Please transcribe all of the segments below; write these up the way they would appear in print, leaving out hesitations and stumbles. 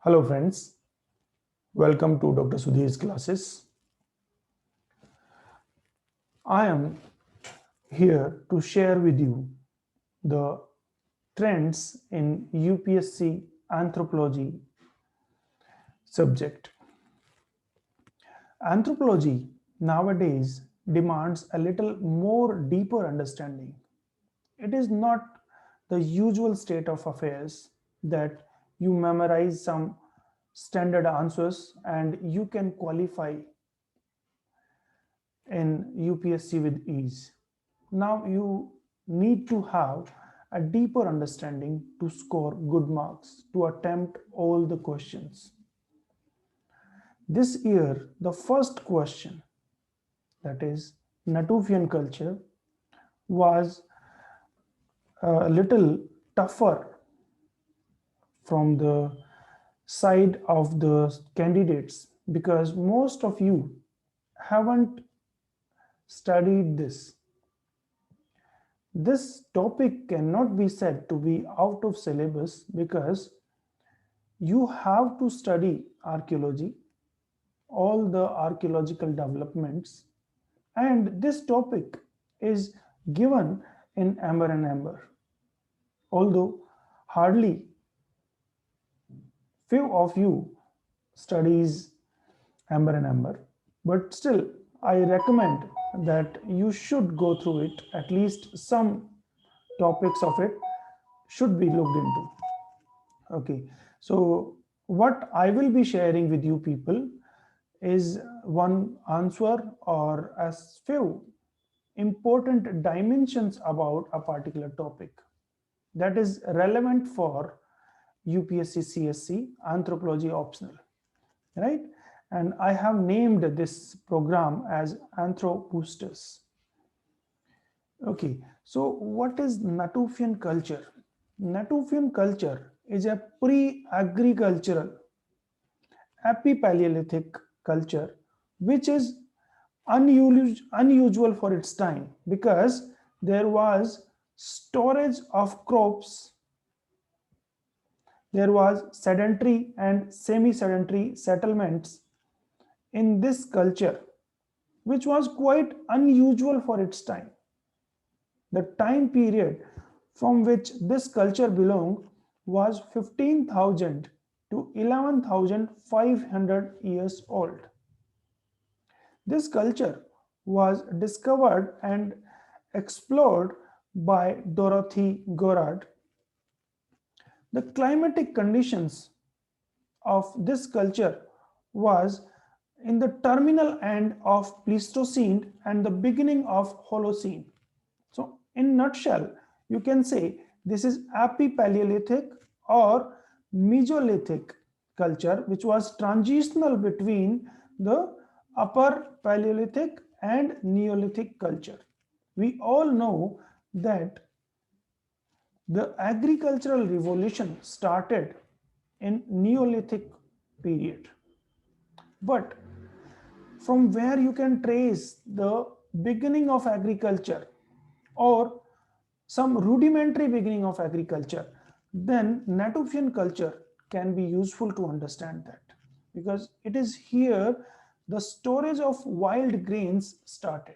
Hello friends, welcome to Dr. Sudhir's classes. I am here to share with you the trends in UPSC anthropology subject. Anthropology nowadays demands a little more deeper understanding. It is not the usual state of affairs that you memorize some standard answers and you can qualify in UPSC with ease. Now you need to have a deeper understanding to score good marks, to attempt all the questions. This year, the first question, that is Natufian culture, was a little tougher from the side of the candidates because most of you haven't studied this. This topic cannot be said to be out of syllabus because you have to study archaeology, all the archaeological developments, and this topic is given in Amber and Amber. Although hardly few of you studies Amber and Amber, but still I recommend that you should go through it. At least some topics of it should be looked into. Okay, so what I will be sharing with you people is one answer or as few important dimensions about a particular topic that is relevant for UPSC CSC anthropology optional, right? And I have named this program as Anthro Boosters. Okay, so what is Natufian culture? Natufian culture is a pre-agricultural epipaleolithic culture which is unusual for its time because there was storage of crops, there was sedentary and semi-sedentary settlements in this culture which was quite unusual for its time. The time period from which this culture belonged was 15,000 to 11,500 years old. This culture was discovered and explored by Dorothy Gorard. The climatic conditions of this culture was in the terminal end of Pleistocene and the beginning of Holocene. So in nutshell, you can say this is Epipaleolithic or Mesolithic culture, which was transitional between the Upper Paleolithic and Neolithic culture. We all know that the agricultural revolution started in Neolithic period. But from where you can trace the beginning of agriculture or some rudimentary beginning of agriculture, then Natufian culture can be useful to understand that because it is here the storage of wild grains started.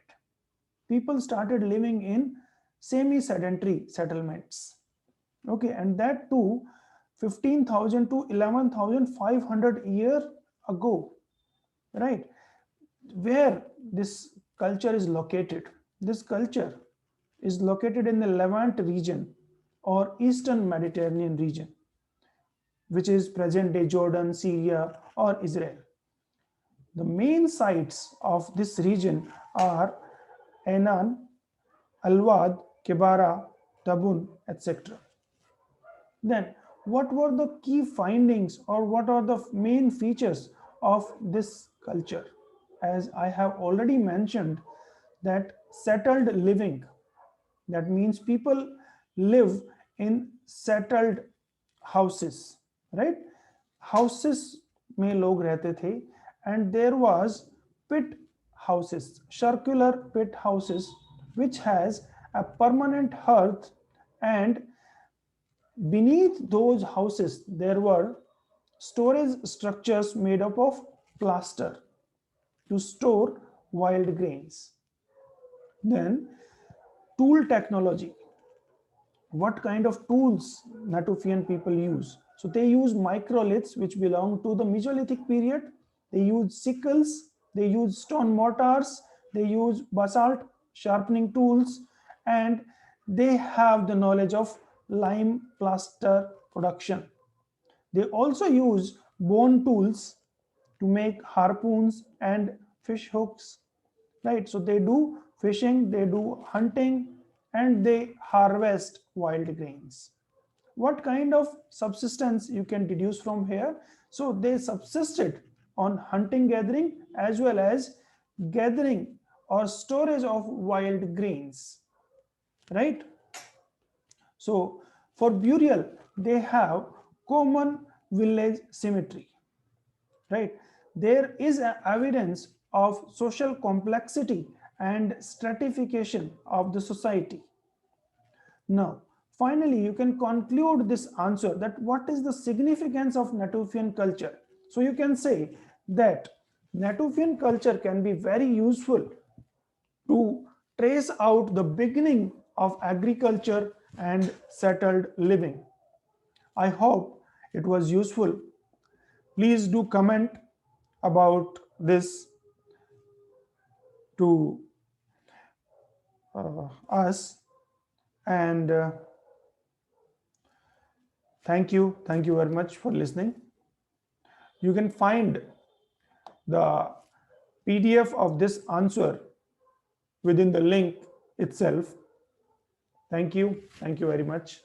People started living in semi-sedentary settlements. Okay, and that too 15,000 to 11,500 years ago, right? Where this culture is located? This culture is located in the Levant region or Eastern Mediterranean region, which is present day Jordan, Syria, or Israel. The main sites of this region are Enan, Alwad, Kebara, Tabun, etc. Then, what were the key findings or what are the main features of this culture? As I have already mentioned, that settled living, that means people live in settled houses, right? Houses में लोग रहते थे and there was pit houses, circular pit houses which has a permanent hearth, and beneath those houses there were storage structures made up of plaster to store wild grains. Then tool technology. What kind of tools Natufian people use? So they use microliths which belong to the Mesolithic period. They use sickles, they use stone mortars, they use basalt sharpening tools, and they have the knowledge of lime plaster production. They also use bone tools to make harpoons and fish hooks, right? So they do fishing, they do hunting, and they harvest wild grains. What kind of subsistence you can deduce from here? So they subsisted on hunting, gathering, as well as gathering or storage of wild grains, right? So for burial, they have common village cemetery, right? There is evidence of social complexity and stratification of the society. Now, finally, you can conclude this answer that what is the significance of Natufian culture? So you can say that Natufian culture can be very useful to trace out the beginning of agriculture and settled living. I hope it was useful. Please do comment about this to us, and thank you very much for listening. You can find the PDF of this answer within the link itself. Thank you very much.